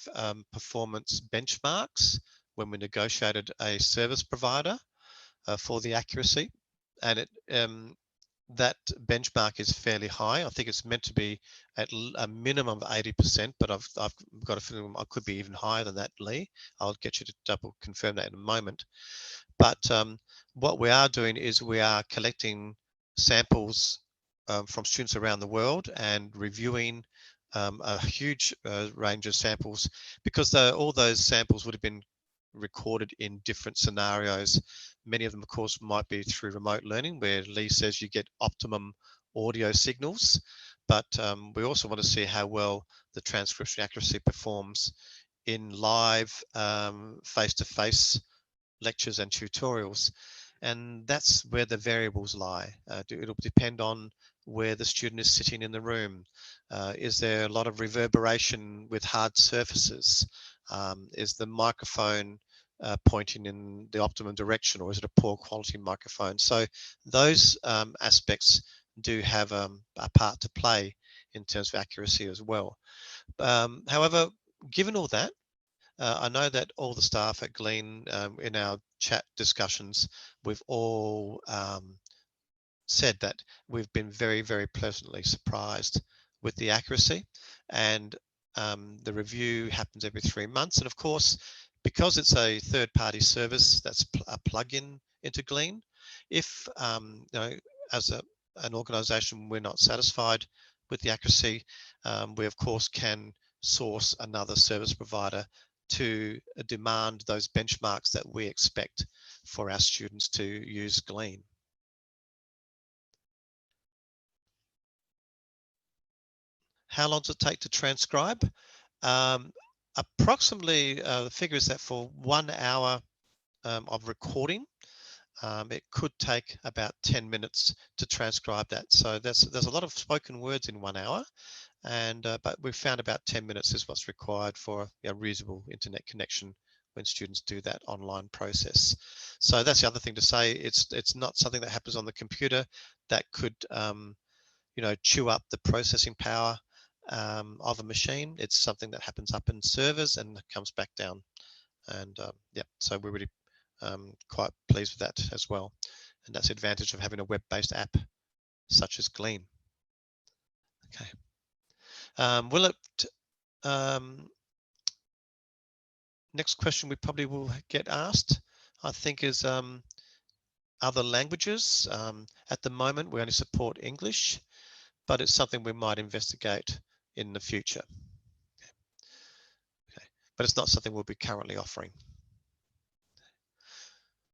performance benchmarks when we negotiated a service provider for the accuracy, and that benchmark is fairly high. I think it's meant to be at a minimum of 80%, but I've got a feeling I could be even higher than that, Lee. I'll get you to double confirm that in a moment. But what we are doing is we are collecting samples from students around the world and reviewing a huge range of samples, because all those samples would have been recorded in different scenarios. Many of them, of course, might be through remote learning, where Lee says you get optimum audio signals, but we also want to see how well the transcription accuracy performs in live face-to-face lectures and tutorials. And that's where the variables lie. It'll depend on where the student is sitting in the room. Is there a lot of reverberation with hard surfaces? Is the microphone pointing in the optimum direction, or is it a poor quality microphone? So those aspects do have a part to play in terms of accuracy as well. However, given all that, I know that all the staff at Glean, in our chat discussions, we've all said that we've been very, very pleasantly surprised with the accuracy. And the review happens every 3 months. And of course, because it's a third-party service that's a plug-in into Glean, if you know, as an organisation, we're not satisfied with the accuracy, we of course can source another service provider to demand those benchmarks that we expect for our students to use Glean. how long does it take to transcribe? Approximately, the figure is that for 1 hour of recording, it could take about 10 minutes to transcribe that. So there's a lot of spoken words in 1 hour, and but we've found about 10 minutes is what's required for a reasonable internet connection when students do that online process. So that's the other thing to say. It's not something that happens on the computer that could you know, chew up the processing power of a machine. It's something that happens up in servers and comes back down. And yeah, so we're really quite pleased with that as well. And that's the advantage of having a web-based app such as Glean. Okay. Will it, next question we probably will get asked, I think, is other languages. At the moment, we only support English, but it's something we might investigate in the future. Okay. But it's not something we'll be currently offering.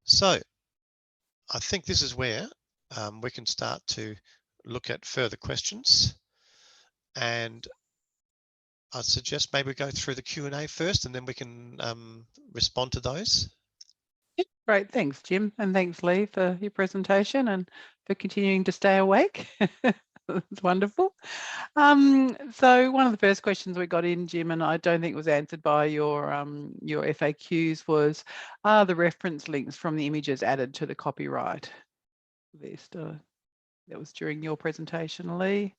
So I think this is where we can start to look at further questions, and I suggest maybe we go through the Q&A first, and then we can respond to those. Great, thanks, Jim, and thanks, Lee, for your presentation and for continuing to stay awake. It's wonderful. So one of the first questions we got in, Jim, and I don't think it was answered by your FAQs, was, are the reference links from the images added to the copyright list? That was during your presentation, Lee.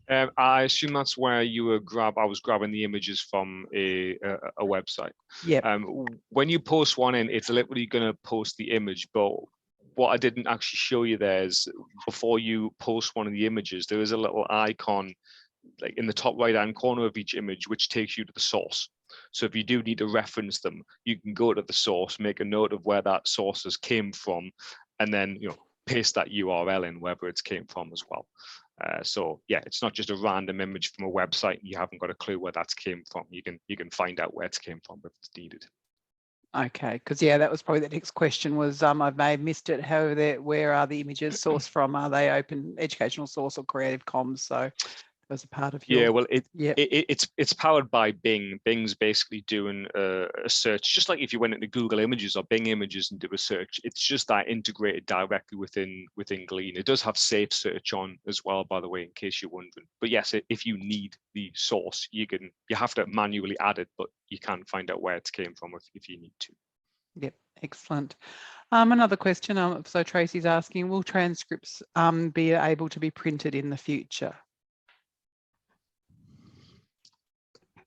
I assume that's where you were I was grabbing the images from a website. Yeah. When you post one in, it's literally going to post the image, but what I didn't actually show you there is before you post one of the images, there is a little icon like in the top right hand corner of each image, which takes you to the source. So if you do need to reference them, you can go to the source, make a note of where that sources came from, and then, you know, paste that URL in wherever it's came from as well. So yeah, it's not just a random image from a website. You haven't got a clue where that came from. You can find out where it came from if it's needed. Okay, because yeah, that was probably the next question was, I may have missed it. However, where are the images sourced from? Are they open educational source or Creative Commons? So as a part of your... Yeah, well, it's powered by Bing. Bing's basically doing a search, just like if you went into Google Images or Bing Images and do a search. It's just that integrated directly within Glean. It does have safe search on as well, by the way, in case you're wondering. But yes, if you need the source, you have to manually add it, but you can find out where it came from if you need to. Yep, excellent. Another question. So Tracy's asking, will transcripts be able to be printed in the future?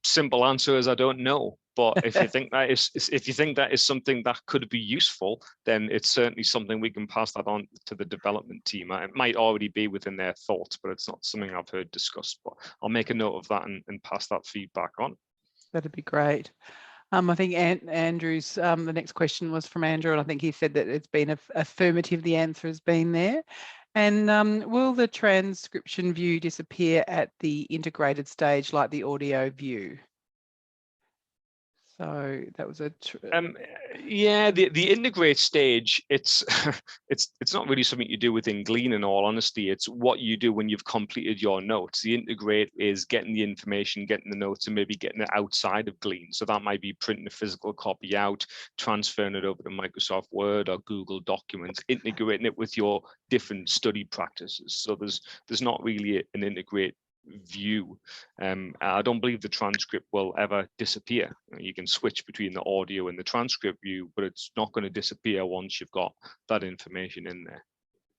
Simple answer is I don't know, but if you think that is something that could be useful, then it's certainly something we can pass that on to the development team. It might already be within their thoughts, but it's not something I've heard discussed. But I'll make a note of that and pass that feedback on. That'd be great. I think Andrew's, the next question was from Andrew, and I think he said that it's been affirmative, the answer has been there. And will the transcription view disappear at the integrated stage like the audio view? So that was yeah, the integrate stage, it's not really something you do within Glean, in all honesty. It's what you do when you've completed your notes. The integrate is getting the information, getting the notes, and maybe getting it outside of Glean. So that might be printing a physical copy out, transferring it over to Microsoft Word or Google Documents, integrating it with your different study practices. So there's not really an integrate view. I don't believe the transcript will ever disappear. You can switch between the audio and the transcript view, but it's not going to disappear once you've got that information in there.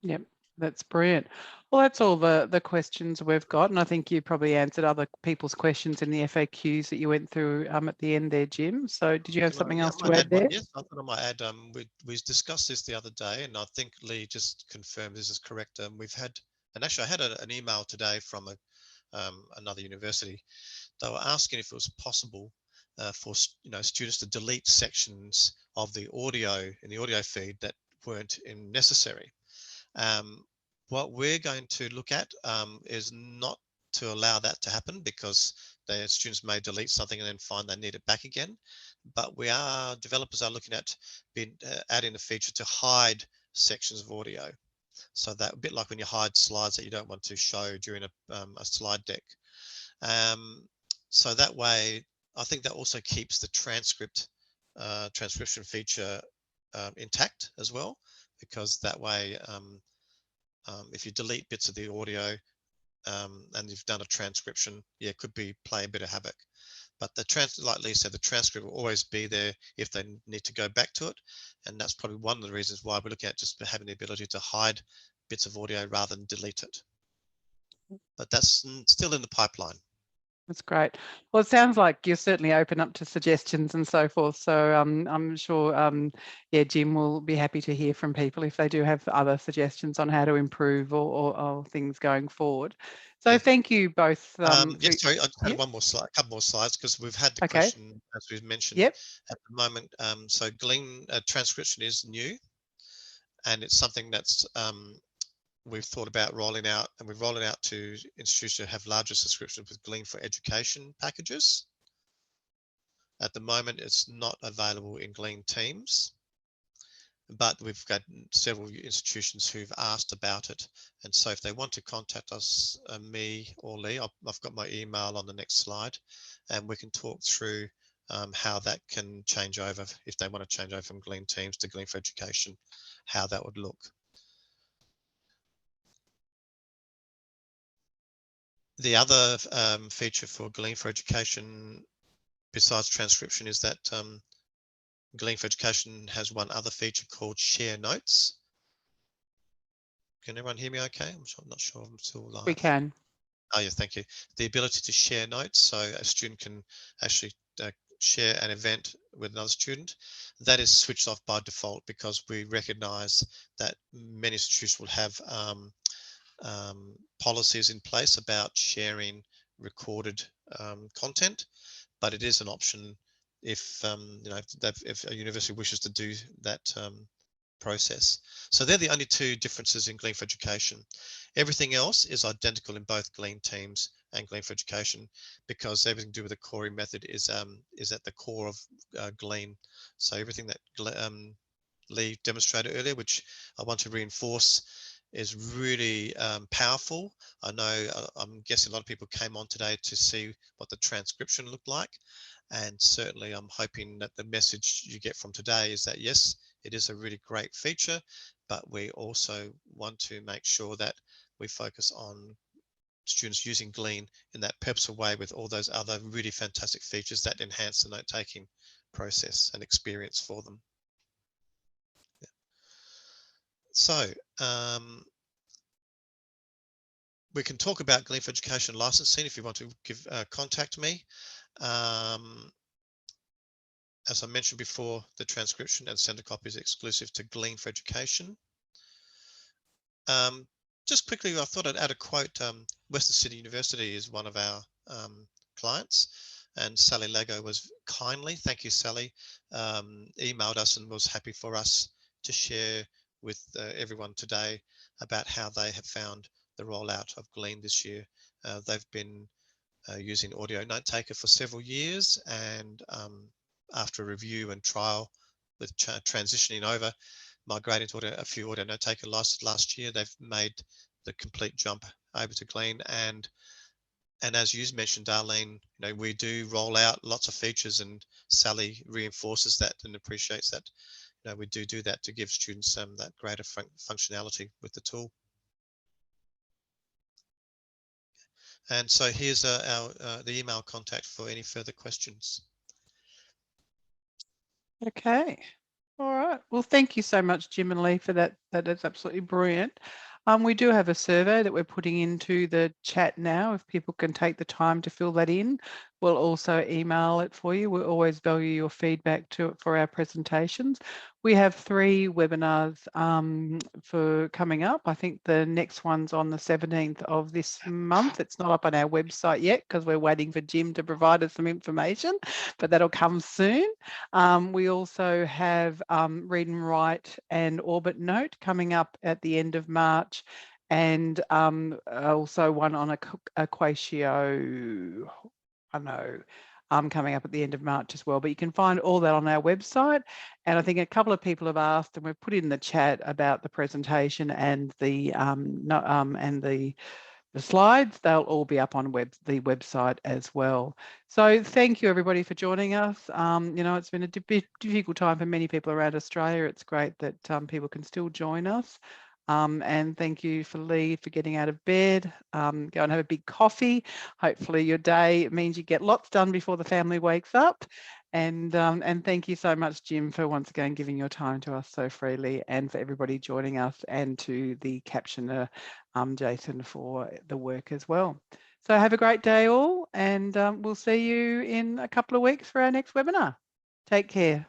Yep, that's brilliant. Well, that's all the questions we've got, and I think you probably answered other people's questions in the FAQs that you went through at the end there, Jim. So did you have something else to add there? Yes, I thought I might add, we discussed this the other day, and I think Lee just confirmed this is correct. We've had, and actually I had an email today from another university. They were asking if it was possible for students to delete sections of the audio in the audio feed that weren't necessary. What we're going to look at is not to allow that to happen, because the students may delete something and then find they need it back again. But developers are looking at adding a feature to hide sections of audio. So that a bit like when you hide slides that you don't want to show during a slide deck. So that way, I think that also keeps the transcription feature intact as well, because that way, if you delete bits of the audio and you've done a transcription, yeah, it could play a bit of havoc. But like Lee said, the transcript will always be there if they need to go back to it. And that's probably one of the reasons why we're looking at just having the ability to hide bits of audio rather than delete it. But that's still in the pipeline. That's great. Well, it sounds like you're certainly open up to suggestions and so forth. So I'm sure, yeah, Jim will be happy to hear from people if they do have other suggestions on how to improve or things going forward. So Yeah. thank you both. Yes, sorry, I just had one more slide, a couple more slides, because we've had the question, as we've mentioned, at the moment. So Glean transcription is new, and it's something that's we've thought about rolling out, and we're rolling out to institutions who have larger subscriptions with Glean for Education packages. At the moment, it's not available in Glean Teams, but we've got several institutions who've asked about it. And so if they want to contact us, me or Lee, I've got my email on the next slide, and we can talk through how that can change over, if they want to change over from Glean Teams to Glean for Education, how that would look. The other feature for Glean for Education, besides transcription, is that Glean for Education has one other feature called Share Notes. Can everyone hear me okay? I'm not sure I'm still live. We can. Oh yeah, thank you. The ability to share notes, so a student can actually share an event with another student. That is switched off by default, because we recognize that many institutions will have policies in place about sharing recorded content, but it is an option if you know, if a university wishes to do that process. So they're the only two differences in Glean for Education. Everything else is identical in both Glean Teams and Glean for Education, because everything to do with the Corey method is at the core of Glean. So everything that Lee demonstrated earlier, which I want to reinforce, is really powerful. I know, I'm guessing a lot of people came on today to see what the transcription looked like. And certainly I'm hoping that the message you get from today is that, yes, it is a really great feature, but we also want to make sure that we focus on students using Glean in that purposeful way with all those other really fantastic features that enhance the note-taking process and experience for them. Yeah. So we can talk about Glean for Education licensing if you want to contact me. As I mentioned before, the transcription and sender copy is exclusive to Glean for Education. Just quickly, I thought I'd add a quote. Western Sydney University is one of our clients, and Sally Lego was kindly, thank you Sally, emailed us and was happy for us to share with everyone today about how they have found the rollout of Glean this year. They've been using Audio Note Taker for several years, and after a review and trial with transitioning over, migrating to a few Audio Note Taker licenses last year, they've made the complete jump over to Glean. And as you mentioned, Darlene, you know, we do roll out lots of features, and Sally reinforces that and appreciates that. You know, we do that to give students that greater functionality with the tool. And so here's the email contact for any further questions. Okay. All right. Well, thank you so much, Jim and Lee, for that. That is absolutely brilliant. We do have a survey that we're putting into the chat now. If people can take the time to fill that in, we'll also email it for you. We always value your feedback for our presentations. We have 3 webinars for coming up. I think the next one's on the 17th of this month. It's not up on our website yet because we're waiting for Jim to provide us some information, but that'll come soon. We also have Read and Write and Orbit Note coming up at the end of March, and also one on Equatio, I know, coming up at the end of March as well. But you can find all that on our website. And I think a couple of people have asked, and we've put in the chat about the presentation and the the slides. They'll all be up on the website as well. So thank you everybody for joining us. You know, it's been a difficult time for many people around Australia. It's great that people can still join us. And thank you for Lee for getting out of bed. Go and have a big coffee. Hopefully your day means you get lots done before the family wakes up. And thank you so much, Jim, for once again giving your time to us so freely, and for everybody joining us, and to the captioner, Jason, for the work as well. So have a great day all, and we'll see you in a couple of weeks for our next webinar. Take care.